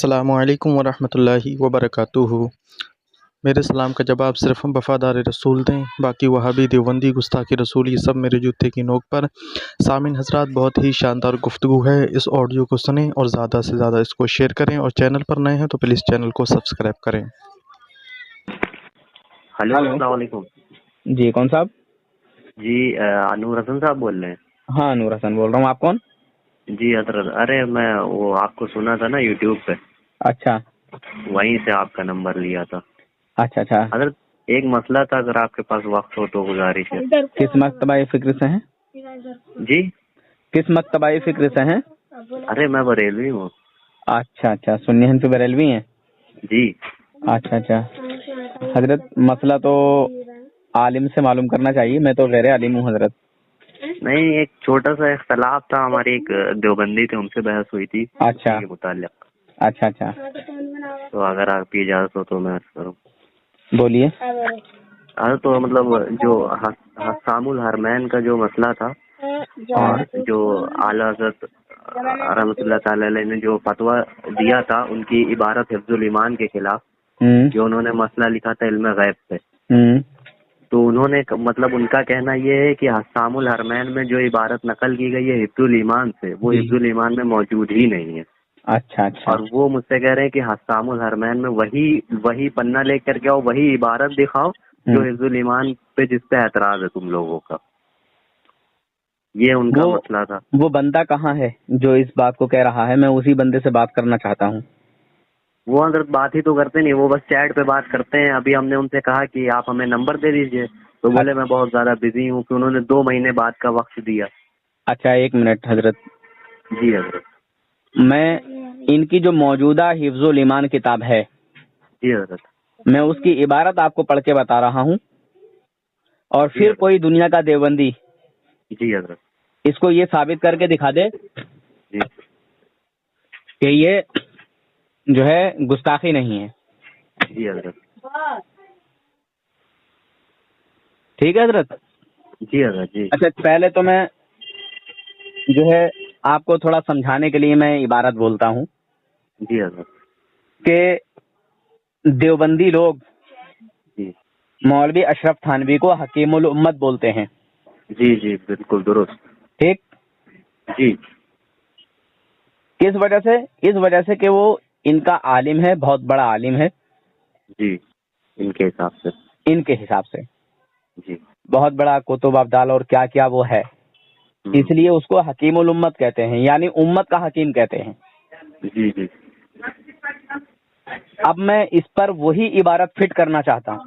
السلام علیکم ورحمۃ اللہ وبرکاتہ۔ میرے سلام کا جواب صرف وفادار رسول دیں، باقی وہابی دیوبندی گستاخی رسول یہ سب میرے جوتے کی نوک پر۔ سامعین حضرات، بہت ہی شاندار گفتگو ہے، اس آڈیو کو سنیں اور زیادہ سے زیادہ اس کو شیئر کریں، اور چینل پر نئے ہیں تو پلیز چینل کو سبسکرائب کریں۔ ہلو، السلام علیکم جی کون صاحب؟ جی نور حسن صاحب بول رہے ہیں؟ ہاں نور حسن بول رہا ہوں، آپ کون؟ جی حضرت، ارے میں وہ آپ کو سنا تھا نا یوٹیوب پہ، اچھا وہیں سے آپ کا نمبر لیا تھا اچھا اچھا، حضرت۔ ایک مسئلہ تھا، اگر آپ کے پاس وقت ہو تو گزارش ہے۔ کس مکتبہ فکر سے ہیں؟ جی کس مکتبہ فکر سے ہیں؟ ارے میں بریلوی ہوں۔ اچھا اچھا، سنی ہند بریلوی ہیں؟ جی اچھا اچھا حضرت، مسئلہ تو عالم سے معلوم کرنا چاہیے، میں تو غیر عالم ہوں حضرت۔ نہیں، ایک چھوٹا سا اختلاف تھا، ہماری ایک دیوبندی تھے، ان سے بحث ہوئی تھی اچھا کے متعلق، اچھا اچھا، تو اگر آپ کی اجازت ہو تو میں عرض کروں۔ بولیے۔ تو مطلب جو حسام الحرمین کا جو مسئلہ تھا، اور جو اعلیٰ حضرت رحمۃ اللہ تعالی علیہ نے جو فتویٰ دیا تھا ان کی عبارت حفظ الایمان کے خلاف، جو انہوں نے مسئلہ لکھا تھا علم غیب پہ، تو انہوں نے مطلب ان کا کہنا یہ ہے کہ حسام الحرمین میں جو عبارت نقل کی گئی ہے حفظ الایمان سے، وہ حفظ الایمان میں موجود ہی نہیں ہے۔ اچھا اچھا، اور وہ مجھ سے کہہ رہے ہیں کہ حسام الحرمین میں وہی پنہ لے کر کے آؤ، وہی عبارت دکھاؤ جو حفظ الایمان پہ جس پہ اعتراض ہے تم لوگوں کا۔ یہ ان کا مسئلہ تھا۔ وہ بندہ کہاں ہے جو اس بات کو کہہ رہا ہے؟ میں اسی بندے سے بات کرنا چاہتا ہوں۔ وہ حضرت بات ہی تو کرتے نہیں، وہ بس چیٹ پہ بات کرتے ہیں۔ ابھی ہم نے ان سے کہا کہ آپ ہمیں نمبر دے دیجئے، تو بولے میں بہت زیادہ بزی ہوں، کہ انہوں نے 2 مہینے بعد کا وقت دیا۔ اچھا ایک منٹ حضرت، جی حضرت۔ میں ان کی جو موجودہ حفظ الایمان کتاب ہے، جی حضرت، میں اس کی عبارت آپ کو پڑھ کے بتا رہا ہوں، اور پھر کوئی دنیا کا دیوبندی جی حضرت، اس کو یہ ثابت کر کے دکھا دے جی کہ یہ جو ہے گستاخی نہیں ہے۔ جی حضرت، ٹھیک ہے حضرت؟ جی حضرت، جی اچھا، پہلے تو میں جو ہے آپ کو تھوڑا سمجھانے کے لیے میں عبارت بولتا ہوں جی حضرت، کہ دیوبندی لوگ جی مولوی اشرف تھانوی کو حکیم الامت بولتے ہیں۔ جی جی بالکل درست۔ ٹھیک؟ جی کس وجہ سے؟ اس وجہ سے کہ وہ ان کا عالم ہے، بہت بڑا عالم ہے جی، ان کے حساب سے، ان کے حساب سے جی بہت بڑا کتب ابدال اور کیا کیا وہ ہے، اس لیے اس کو حکیم الامت کہتے ہیں، یعنی امت کا حکیم کہتے ہیں۔ جی جی اب میں اس پر وہی عبارت فٹ کرنا چاہتا ہوں۔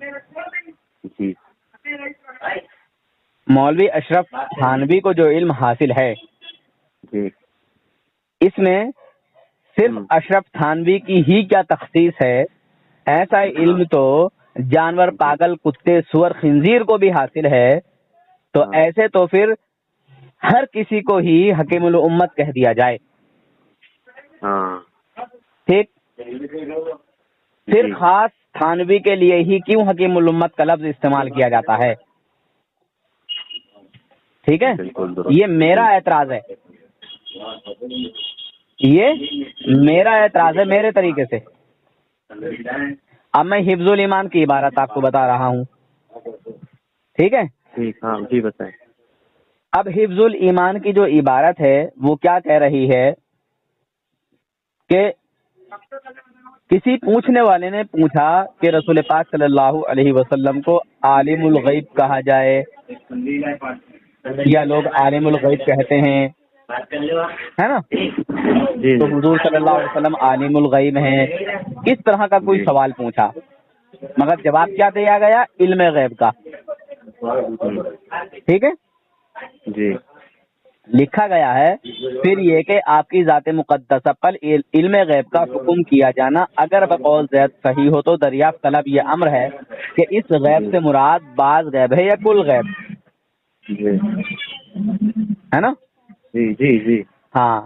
جی مولوی اشرف تھانوی کو جو علم حاصل ہے، جی اس میں صرف اشرف تھانوی کی ہی کیا تخصیص ہے؟ ایسا علم تو جانور، پاگل، کتے، سور، خنزیر کو بھی حاصل ہے، تو ایسے تو پھر ہر کسی کو ہی حکیم الامت کہہ دیا جائے۔ ہاں ٹھیک؟ پھر خاص تھانوی کے لیے ہی کیوں حکیم الامت کا لفظ استعمال کیا جاتا ہے؟ ٹھیک ہے، یہ میرا اعتراض ہے، یہ میرا اعتراض ہے میرے طریقے سے۔ اب میں حفظ الایمان کی عبارت آپ کو بتا رہا ہوں، ٹھیک ہے؟ ٹھیک، ہاں جی بتائیں۔ اب حفظ الایمان کی جو عبارت ہے وہ کیا کہہ رہی ہے کہ کسی پوچھنے والے نے پوچھا کہ رسول پاک صلی اللہ علیہ وسلم کو عالم الغیب کہا جائے یا لوگ عالم الغیب کہتے ہیں، ہے نا؟ تو حضور صلی اللہ علیہ وسلم عالم الغیب ہیں، اس طرح کا کوئی سوال پوچھا، مگر جواب کیا دیا گیا؟ علم غیب کا۔ ٹھیک ہے؟ جی لکھا گیا ہے پھر یہ کہ آپ کی ذات مقدسہ پر علم غیب کا حکم کیا جانا اگر بقول زید صحیح ہو تو دریافت طلب یہ امر ہے کہ اس غیب سے مراد بعض غیب ہے یا کل غیب، جی ہے نا؟ جی جی جی ہاں،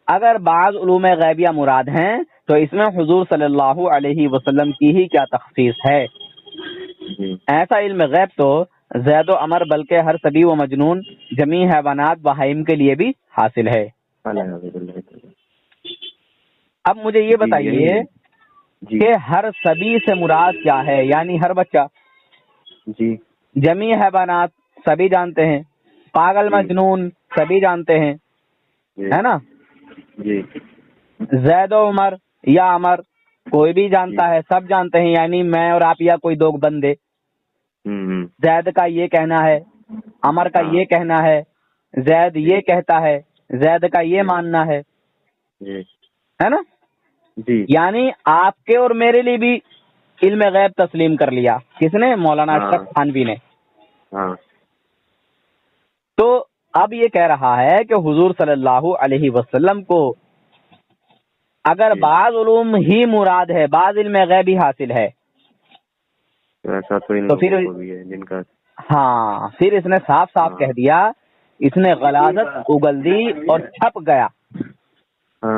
اگر بعض علوم غیبیہ مراد ہیں تو اس میں حضور صلی اللہ علیہ وسلم کی ہی کیا تخصیص ہے؟ ایسا علم غیب تو زید و عمر بلکہ ہر صبی و مجنون، جمیع حیوانات بہائم کے لیے بھی حاصل ہے۔ اب مجھے یہ بتائیے جی کہ ہر سبھی سے مراد کیا ہے؟ یعنی ہر بچہ، جی جمیع حیوانات سبھی جانتے ہیں، پاگل جی مجنون سبھی جانتے ہیں، جی ہے نا؟ جی زید و عمر یا عمر کوئی بھی جانتا ہے، سب جانتے ہیں، یعنی میں اور آپ یا کوئی دو بندے، زید کا یہ کہنا ہے، عمر کا یہ کہنا ہے، زید یہ کہتا ہے، زید کا یہ ماننا ہے نا؟ جی یعنی آپ کے اور میرے لیے بھی علم غیب تسلیم کر لیا کس نے؟ مولانا اشرف تھانوی نے۔ ہاں تو اب یہ کہہ رہا ہے کہ حضور صلی اللہ علیہ وسلم کو اگر بعض علوم ہی مراد ہے، بعض علم غیبی حاصل ہے، ایسا تو ان تو پھر لوگوں کو بھی ہے جن کا ہاں پھر اس نے صاف صاف کہہ دیا، اس نے غلاظت اگل دی اور چھپ گیا۔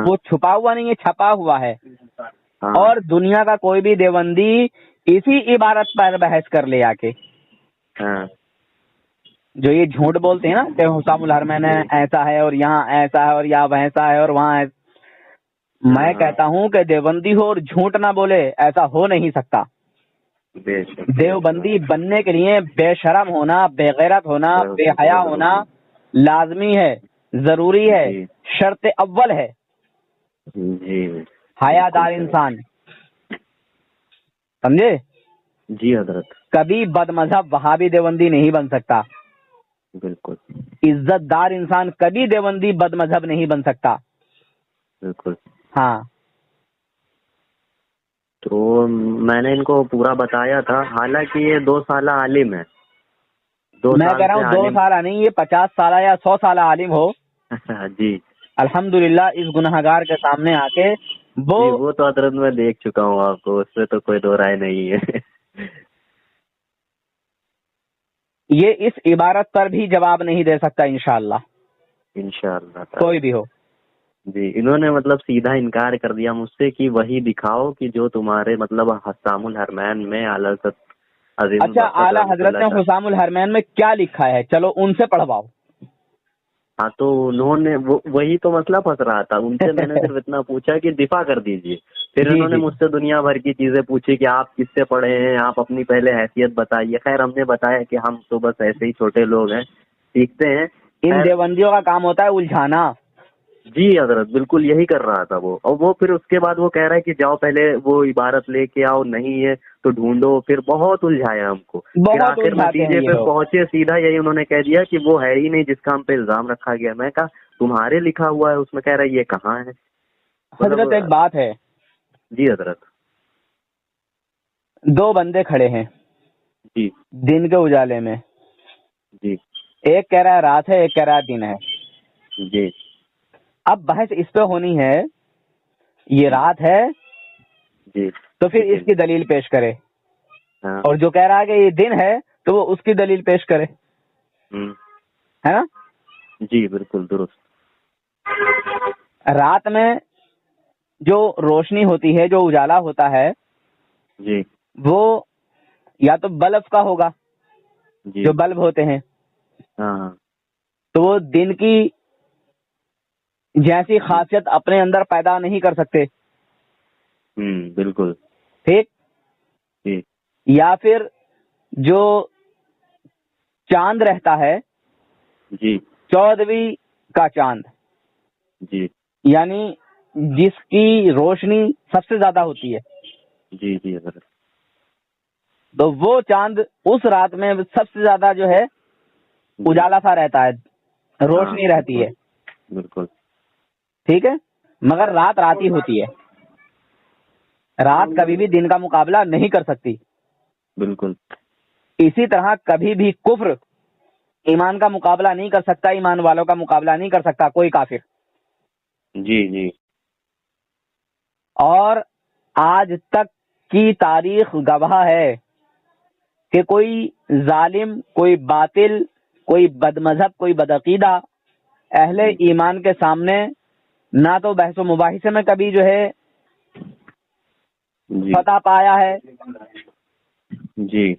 وہ چھپا ہوا نہیں ہے، چھپا ہوا ہے۔ اور دنیا کا کوئی بھی دیوبندی اسی عبارت پر بحث کر لے آ کے، جو یہ جھوٹ بولتے ہیں نا کہ حسام الحرمین ایسا ہے اور یہاں ایسا ہے اور یہاں ویسا ہے اور وہاں میں کہتا ہوں کہ دیوبندی ہو اور جھوٹ نہ بولے، ایسا ہو نہیں سکتا۔ دیوبندی بننے کے لیے بے شرم ہونا، بے غیرت ہونا، بے حیا ہونا لازمی ہے، ضروری ہے، شرط اول ہے۔ حیا دار انسان، سمجھے؟ جی حضرت۔ کبھی بد مذہب وہابی دیوبندی نہیں بن سکتا۔ بالکل۔ عزت دار انسان کبھی دیوبندی بد مذہب نہیں بن سکتا۔ بالکل۔ ہاں تو میں نے ان کو پورا بتایا تھا، حالانکہ یہ 2 سالہ عالم ہے۔ میں کہہ رہا ہوں 2 سالہ نہیں، یہ 50 سالہ یا 100 سالہ عالم ہو، جی الحمدللہ اس گنہگار کے سامنے آ کے وہ تو حضرت میں دیکھ چکا ہوں آپ کو، اس میں تو کوئی دو رائے نہیں ہے۔ یہ اس عبارت پر بھی جواب نہیں دے سکتا انشاءاللہ، انشاءاللہ کوئی بھی ہو۔ جی انہوں نے مطلب سیدھا انکار کر دیا مجھ سے کہ وہی دکھاؤ کہ جو تمہارے مطلب حسام الحرمین میں اعلیٰ حضرت عظیم اچھا اعلیٰ حضرت نے حسام الحرمین میں کیا لکھا ہے؟ چلو ان سے پڑھواؤ۔ ہاں تو انہوں نے وہی تو مسئلہ پھنس رہا تھا، ان سے میں نے صرف اتنا پوچھا کہ دفاع کر دیجئے، پھر انہوں نے مجھ سے دنیا بھر کی چیزیں پوچھی کہ آپ کس سے پڑھے ہیں، آپ اپنی پہلے حیثیت بتائیے۔ خیر ہم نے بتایا کہ ہم تو بس ایسے ہی چھوٹے لوگ ہیں، سیکھتے ہیں۔ ان دیوبندیوں کا کام ہوتا ہے الجھانا۔ جی حضرت بالکل یہی کر رہا تھا وہ، اور وہ پھر اس کے بعد وہ کہہ رہا ہے کہ جاؤ پہلے وہ عبارت لے کے آؤ، نہیں ہے تو ڈھونڈو، پھر بہت الجھایا ہم کو، پھر آخر نتیجے پہ پہنچے سیدھا یہی انہوں نے کہہ دیا کہ وہ ہے ہی نہیں جس کا ہم پہ الزام رکھا گیا۔ میں کہا تمہارے لکھا ہوا ہے، اس میں کہہ رہا ہے یہ کہاں ہے؟ حضرت ایک بات ہے۔ جی حضرت۔ 2 بندے کھڑے ہیں جی دن کے اجالے میں، جی ایک کہہ رہا ہے رات ہے، ایک کہہ رہا ہے دن ہے۔ جی اب بحث اس پہ ہونی ہے، یہ رات ہے جی تو پھر اس کی دلیل پیش کرے، اور جو کہہ رہا ہے کہ یہ دن ہے تو وہ اس کی دلیل پیش کرے، ہے نا؟ جی بالکل درست۔ رات میں جو روشنی ہوتی ہے، جو اجالا ہوتا ہے، جی وہ یا تو بلب کا ہوگا، جو بلب ہوتے ہیں، ہاں تو وہ دن کی جیسی خاصیت اپنے اندر پیدا نہیں کر سکتے، بالکل ٹھیک؟ جی یا پھر جو چاند رہتا ہے، جی 14ویں کا چاند، جی یعنی جس کی روشنی سب سے زیادہ ہوتی ہے، جی جی حضرت، تو وہ چاند اس رات میں سب سے زیادہ جو ہے اجالا سا رہتا ہے، روشنی رہتی ہے، بالکل ٹھیک ہے؟ مگر رات رات ہی ہوتی ہے، رات کبھی بھی دن کا مقابلہ نہیں کر سکتی۔ بالکل اسی طرح کبھی بھی کفر ایمان کا مقابلہ نہیں کر سکتا، ایمان والوں کا مقابلہ نہیں کر سکتا کوئی کافر۔ جی جی اور آج تک کی تاریخ گواہ ہے کہ کوئی ظالم، کوئی باطل، کوئی بد مذہب، کوئی بدعقیدہ اہل ایمان کے سامنے نہ تو بحث و مباحثے میں کبھی جو ہے فتح پایا ہے، جی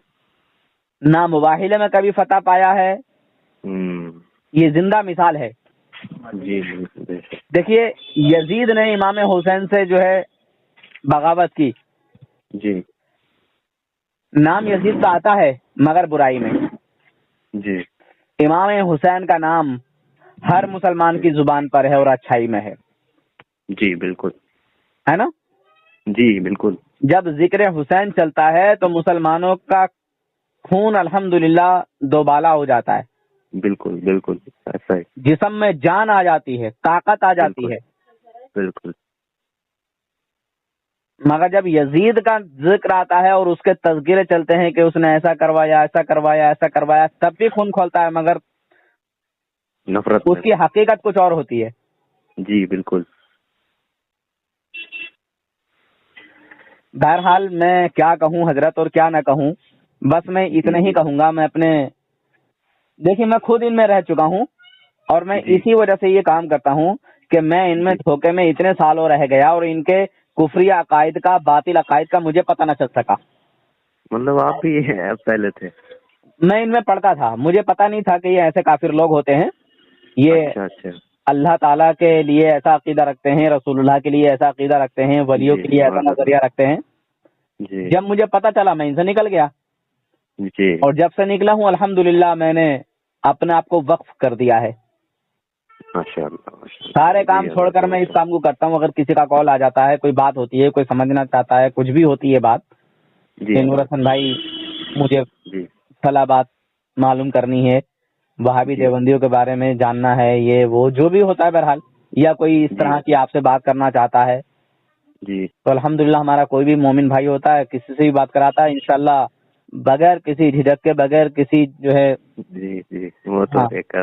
نہ مباحلے میں کبھی فتح پایا ہے، یہ زندہ مثال ہے۔ جی دیکھیے یزید نے امام حسین سے جو ہے بغاوت کی. جی نام یزید کا آتا ہے مگر برائی میں. جی امام حسین کا نام ہر مسلمان کی زبان پر ہے اور اچھائی میں ہے جی بالکل. ہے نا. جی بالکل. جب ذکر حسین چلتا ہے تو مسلمانوں کا خون الحمدللہ دوبالا ہو جاتا ہے. بالکل بالکل ایسا ہی. جسم میں جان آ جاتی ہے, طاقت آ جاتی بالکل ہے. بالکل. مگر جب یزید کا ذکر آتا ہے اور اس کے تذکرے چلتے ہیں کہ اس نے ایسا کروایا ایسا کروایا ایسا کروایا, تب بھی خون کھولتا ہے, مگر نفرت اس میں. کی حقیقت کچھ اور ہوتی ہے. جی بالکل. بہرحال میں کیا کہوں حضرت اور کیا نہ کہوں, بس میں اتنا ہی کہوں گا. میں اپنے دیکھیے میں خود ان میں رہ چکا ہوں اور میں جی اسی وجہ سے یہ کام کرتا ہوں کہ میں ان میں جی. دھوکے میں اتنے سالوں رہ گیا اور ان کے کفری عقائد کا, باطل عقائد کا مجھے پتہ نہ چل سکا. مطلب آپ بھی پہلے تھے؟ میں ان میں پڑھتا تھا, مجھے پتہ نہیں تھا کہ یہ ایسے کافر لوگ ہوتے ہیں. یہ اچھا اچھا. اللہ تعالیٰ کے لیے ایسا عقیدہ رکھتے ہیں, رسول اللہ کے لیے ایسا عقیدہ رکھتے ہیں, ولیوں جی کے لیے ایسا ماشاء اللہ. نظریہ رکھتے ہیں. جی جب مجھے پتہ چلا میں ان سے نکل گیا, جی اور جب سے نکلا ہوں الحمدللہ میں نے اپنے آپ کو وقف کر دیا ہے. ماشاء اللہ ماشاء اللہ. سارے کام جی چھوڑ حضرت کر میں اس کام کو کرتا ہوں. اگر کسی کا کال آ جاتا ہے, کوئی بات ہوتی ہے, کوئی سمجھنا چاہتا ہے, کچھ بھی ہوتی ہے بات جی کہ نور حضرت. حسن بھائی مجھے جی فلاں بات معلوم کرنی ہے, وہابی جی دیوبندیوں کے بارے میں جاننا ہے, یہ وہ جو بھی ہوتا ہے بہرحال, یا کوئی اس جی طرح کی آپ سے بات کرنا چاہتا ہے, جی تو الحمدللہ ہمارا کوئی بھی مومن بھائی ہوتا ہے, کسی سے بھی بات کراتا ہے انشاءاللہ بغیر کسی جھجک کے, بغیر کسی جو ہے. جی جی وہ تو ہاں ایک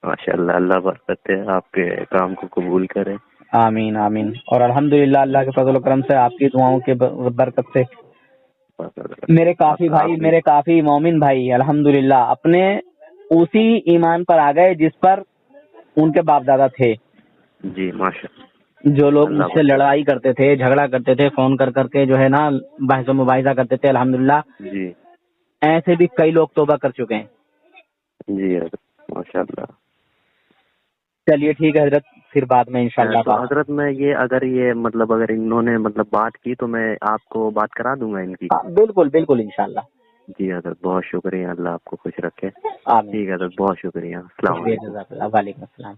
ماشاء اللہ. اللہ برکت ہے, آپ کے کام کو قبول کرے. آمین آمین. اور الحمدللہ اللہ کے فضل و کرم سے, آپ کی دعاؤں کے برکت سے میرے کافی بھائی, آپ بھی. میرے کافی مومن بھائی الحمدللہ اپنے اسی ایمان پر آ گئے جس پر ان کے باپ دادا تھے. جی ماشاء اللہ. جو لوگ مجھ اللہ سے برکت. لڑائی کرتے تھے, جھگڑا کرتے تھے, فون کر کر کے جو ہے نا بحث و مباحثہ کرتے تھے, الحمدللہ جی ایسے بھی کئی لوگ توبہ کر چکے ہیں. جی حضرت ماشاء اللہ. چلیے ٹھیک ہے حضرت, پھر بعد میں انشاءاللہ تو بات. حضرت میں یہ اگر انہوں نے بات کی تو میں آپ کو بات کرا دوں گا ان کی. بالکل بالکل انشاءاللہ. جی حضرت بہت شکریہ, اللہ آپ کو خوش رکھے. آمین. ٹھیک ہے حضرت, بہت شکریہ. السلام شکریہ علیکم. جزاک اللہ. وعلیکم السلام.